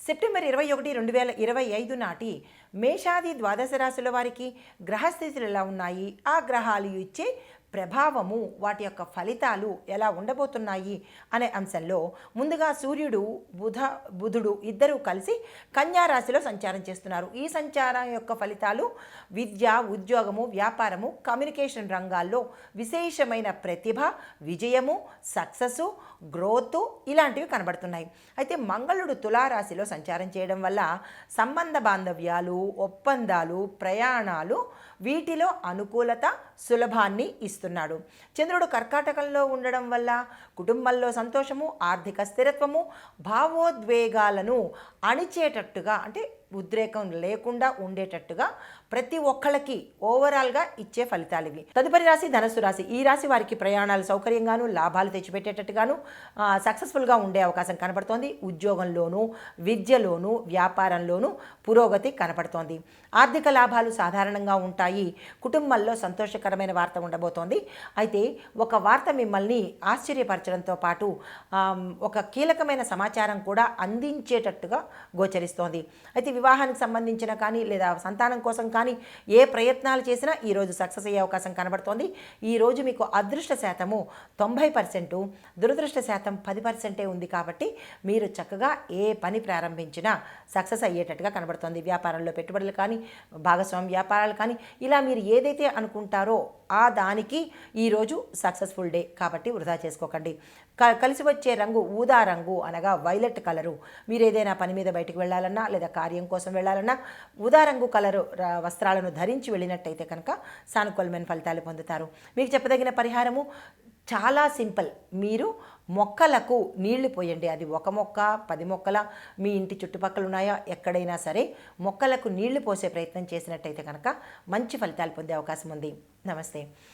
September 21, 2025 నాటి మేషాది ద్వాదశ రాశుల వారికి గ్రహస్థితులు ఎలా ఉన్నాయి, ఆ గ్రహాలు ఇచ్చే ప్రభావము, వాటి యొక్క ఫలితాలు ఎలా ఉండబోతున్నాయి అనే అంశంలో ముందుగా సూర్యుడు బుధుడు ఇద్దరూ కలిసి కన్యా రాశిలో సంచారం చేస్తున్నారు. ఈ సంచారం యొక్క ఫలితాలు విద్య, ఉద్యోగము, వ్యాపారము, కమ్యూనికేషన్ రంగాల్లో విశేషమైన ప్రతిభ, విజయము, సక్సెస్, గ్రోత్ ఇలాంటివి కనబడుతున్నాయి. అయితే మంగళుడు తులారాశిలో సంచారం చేయడం వల్ల సంబంధ బాంధవ్యాలు, ఒప్పందాలు, ప్రయాణాలు వీటిలో అనుకూలత, సులభాన్ని ఇస్తున్నాడు. చంద్రుడు కర్కాటకంలో ఉండడం వల్ల కుటుంబంలో సంతోషము, ఆర్థిక స్థిరత్వము, భావోద్వేగాలను అణిచేటట్టుగా అంటే ఉద్రేకం లేకుండా ఉండేటట్టుగా ప్రతి ఒక్కళ్ళకి ఓవరాల్గా ఇచ్చే ఫలితాలు ఇవి. తదుపరి రాశి ధనుస్సు రాశి. ఈ రాశి వారికి ప్రయాణాలు సౌకర్యంగాను, లాభాలు తెచ్చిపెట్టేటట్టుగాను, సక్సెస్ఫుల్గా ఉండే అవకాశం కనపడుతోంది. ఉద్యోగంలోనూ, విద్యలోనూ, వ్యాపారంలోనూ పురోగతి కనపడుతోంది. ఆర్థిక లాభాలు సాధారణంగా ఉంటాయి. కుటుంబంలో సంతోషకరమైన వార్త ఉండబోతోంది. అయితే ఒక వార్త మిమ్మల్ని ఆశ్చర్యపరచడంతో పాటు ఒక కీలకమైన సమాచారం కూడా అందించేటట్టుగా గోచరిస్తోంది. అయితే వివాహానికి సంబంధించిన కానీ లేదా సంతానం కోసం కానీ ఏ ప్రయత్నాలు చేసినా ఈరోజు సక్సెస్ అయ్యే అవకాశం కనబడుతోంది. ఈరోజు మీకు అదృష్ట శాతము 90%, దురదృష్ట శాతం 10% ఉంది. కాబట్టి మీరు చక్కగా ఏ పని ప్రారంభించినా సక్సెస్ అయ్యేటట్టుగా కనబడుతోంది. వ్యాపారంలో పెట్టుబడులు కానీ, భాగస్వామ్య వ్యాపారాలు కానీ, ఇలా మీరు ఏదైతే అనుకుంటారో ఆ దానికి ఈరోజు సక్సెస్ఫుల్ డే. కాబట్టి వృధా చేసుకోకండి. కలిసి వచ్చే రంగు ఊదా రంగు అనగా వైలెట్ కలరు. మీరు ఏదైనా పని మీద బయటకు వెళ్ళాలన్నా లేదా కార్యం కోసం వెళ్ళాలన్నా ఊదా రంగు కలరు వస్త్రాలను ధరించి వెళ్ళినట్టయితే కనుక సానుకూలమైన ఫలితాలు పొందుతారు. మీకు చెప్పదగిన పరిహారము చాలా సింపుల్. మీరు మొక్కలకు నీళ్లు పోయండి. అది ఒక మొక్క, 10 మొక్కల, మీ ఇంటి చుట్టుపక్కల ఉన్నాయా, ఎక్కడైనా సరే మొక్కలకు నీళ్లు పోసే ప్రయత్నం చేసినట్టయితే కనుక మంచి ఫలితాలు పొందే అవకాశం ఉంది. నమస్తే.